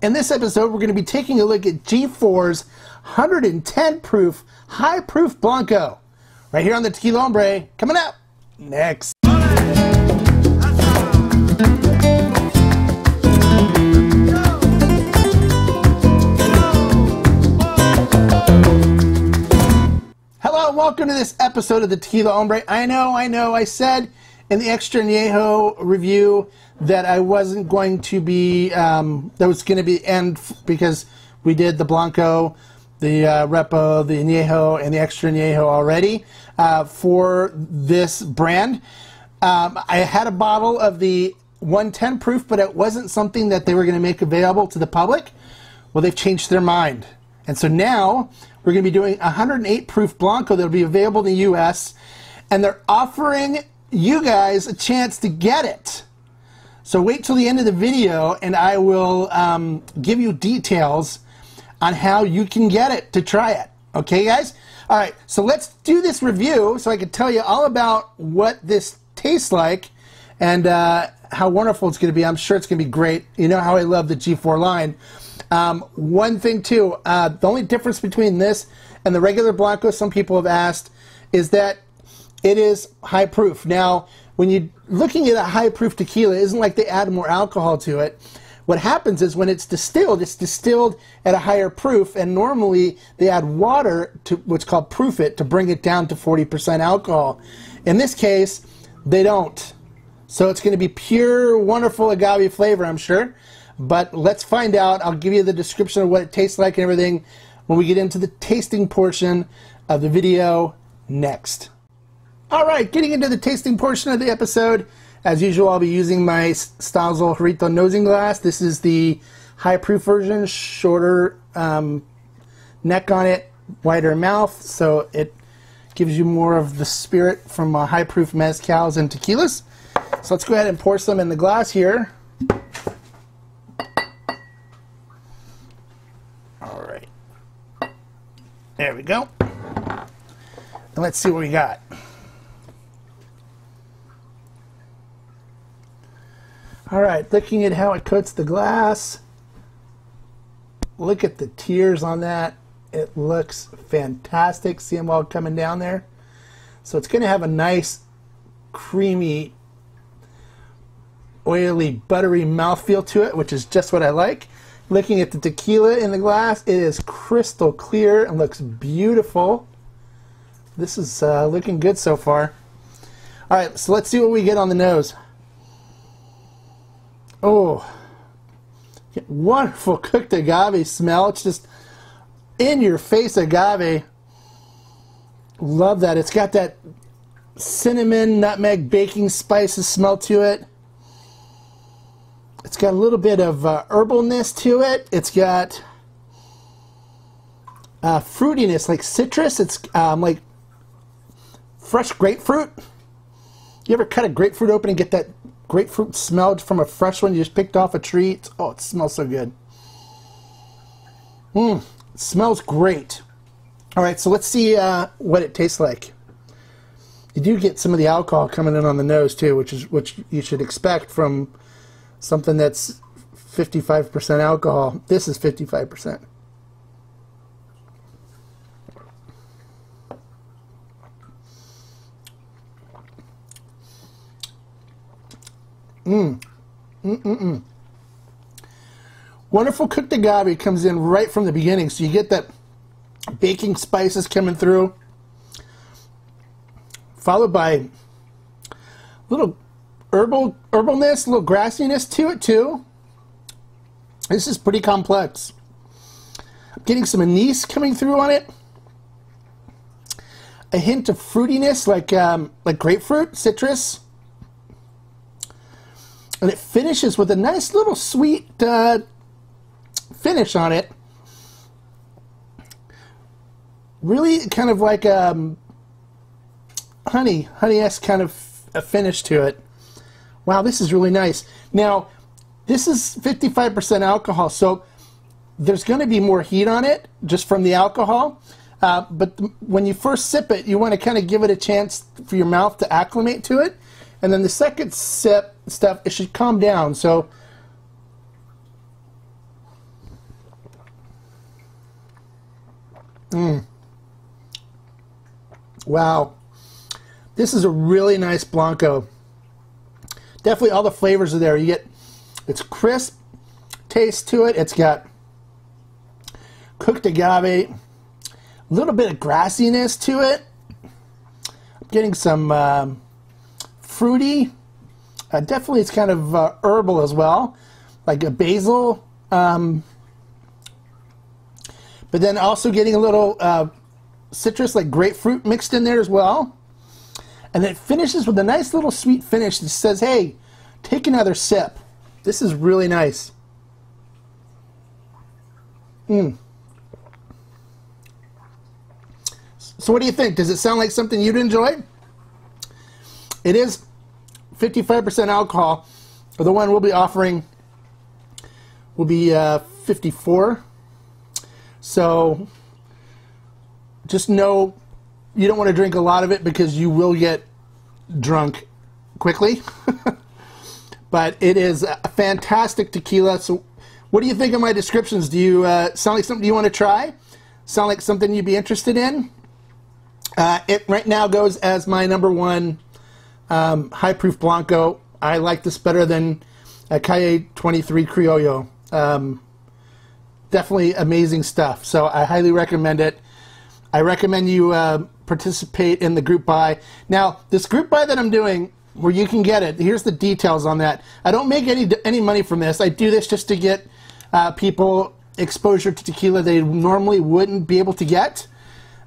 In this episode, we're going to be taking a look at G4's 110 proof, high proof Blanco. Right here on the Tequila Hombre, coming up next. Hello, and welcome to this episode of the Tequila Hombre. I know, I said in the Extra Añejo review that I wasn't going to be, that was going to be end because we did the Blanco, the Repo, the Añejo, and the Extra Añejo already for this brand. I had a bottle of the 110 proof, but it wasn't something that they were going to make available to the public. Well, they've changed their mind. And so now we're going to be doing 108 proof Blanco that'll be available in the US, and they're offering you guys a chance to get it. So wait till the end of the video and I will give you details on how you can get it to try it. Okay, guys? All right, so let's do this review so I can tell you all about what this tastes like and how wonderful it's going to be. I'm sure it's going to be great. You know how I love the G4 line. One thing too, the only difference between this and the regular Blanco, some people have asked, is that it is high proof. Now, when you're looking at a high proof tequila, it isn't like they add more alcohol to it. What happens is when it's distilled at a higher proof, and normally they add water to what's called proof it to bring it down to 40% alcohol. In this case, they don't. So it's going to be pure, wonderful agave flavor, I'm sure. But let's find out. I'll give you the description of what it tastes like and everything when we get into the tasting portion of the video next. All right, getting into the tasting portion of the episode. As usual, I'll be using my Stazzle Jarrito nosing glass. This is the high proof version, shorter neck on it, wider mouth, so it gives you more of the spirit from high proof mezcals and tequilas. So let's go ahead and pour some in the glass here. All right, there we go. And let's see what we got. All right, looking at how it coats the glass. Look at the tears on that. It looks fantastic. See them all coming down there? So it's going to have a nice, creamy, oily, buttery mouthfeel to it, which is just what I like. Looking at the tequila in the glass, it is crystal clear and looks beautiful. This is looking good so far. All right, so let's see what we get on the nose. Oh, wonderful cooked agave smell. It's just in your face agave. Love that. It's got that cinnamon, nutmeg, baking spices smell to it. It's got a little bit of herbalness to it. It's got fruitiness, like citrus. It's like fresh grapefruit. You ever cut a grapefruit open and get that grapefruit smell from a fresh one you just picked off a tree? Oh, it smells so good. It smells great. All right, so let's see what it tastes like. You do get some of the alcohol coming in on the nose too, which you should expect from something that's 55% alcohol. This is 55%. Wonderful cooked agave comes in right from the beginning, so you get that baking spices coming through, followed by a little herbalness, a little grassiness to it too. This is pretty complex. I'm getting some anise coming through on it, a hint of fruitiness like grapefruit, citrus. And it finishes with a nice little sweet finish on it. Really kind of like honey-esque kind of a finish to it. Wow, this is really nice. Now, this is 55% alcohol, so there's going to be more heat on it just from the alcohol. But when you first sip it, you want to kind of give it a chance for your mouth to acclimate to it. And then the second sip stuff, it should calm down. So Wow. This is a really nice Blanco. Definitely all the flavors are there. You get, it's crisp taste to it. It's got cooked agave, a little bit of grassiness to it. I'm getting some fruity. Definitely it's kind of herbal as well, like a basil. But then also getting a little citrus, like grapefruit mixed in there as well. And it finishes with a nice little sweet finish that says, hey, take another sip. This is really nice. So what do you think? Does it sound like something you'd enjoy? It is 55% alcohol. The one we'll be offering will be 54. So just know you don't want to drink a lot of it because you will get drunk quickly. But it is a fantastic tequila. So what do you think of my descriptions? Do you sound like something you want to try? Sound like something you'd be interested in? It right now goes as my #1 high proof Blanco. I like this better than Calle 23 Criollo. Definitely amazing stuff. So I highly recommend it. I recommend you participate in the group buy. Now, this group buy that I'm doing, where you can get it, here's the details on that. I don't make any money from this. I do this just to get people exposure to tequila they normally wouldn't be able to get.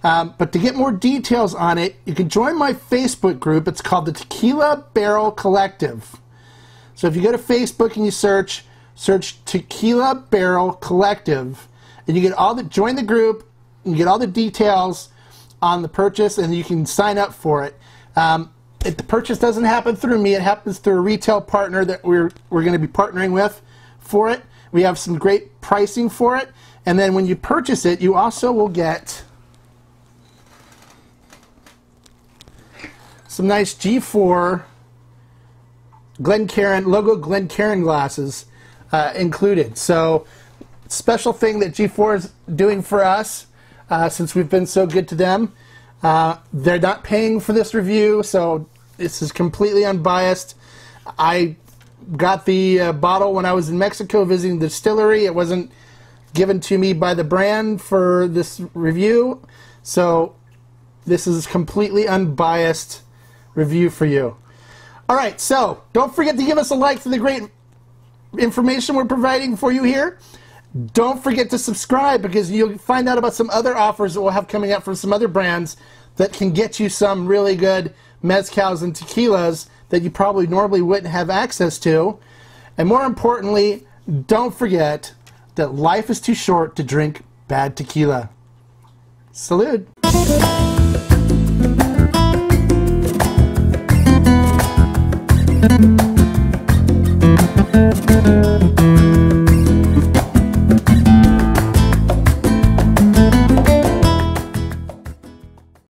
But to get more details on it, you can join my Facebook group. It's called the Tequila Barrel Collective. So if you go to Facebook and you search Tequila Barrel Collective, and you get join the group, you get all the details on the purchase, and you can sign up for it. If the purchase doesn't happen through me, it happens through a retail partner that we're going to be partnering with for it. We have some great pricing for it, and then when you purchase it, you also will get some nice G4 logo Glencairn glasses included. So special thing that G4 is doing for us since we've been so good to them. They're not paying for this review, so this is completely unbiased. I got the bottle when I was in Mexico visiting the distillery. It wasn't given to me by the brand for this review, so this is completely unbiased review for you. All right, so don't forget to give us a like for the great information we're providing for you here. Don't forget to subscribe because you'll find out about some other offers that we'll have coming up from some other brands that can get you some really good mezcals and tequilas that you probably normally wouldn't have access to. And more importantly, don't forget that life is too short to drink bad tequila. Salud.